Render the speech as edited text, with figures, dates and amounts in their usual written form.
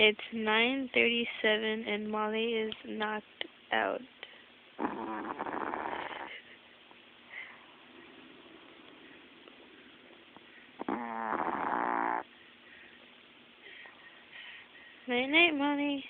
It's 9:37 and Molly is knocked out. Night night, Molly.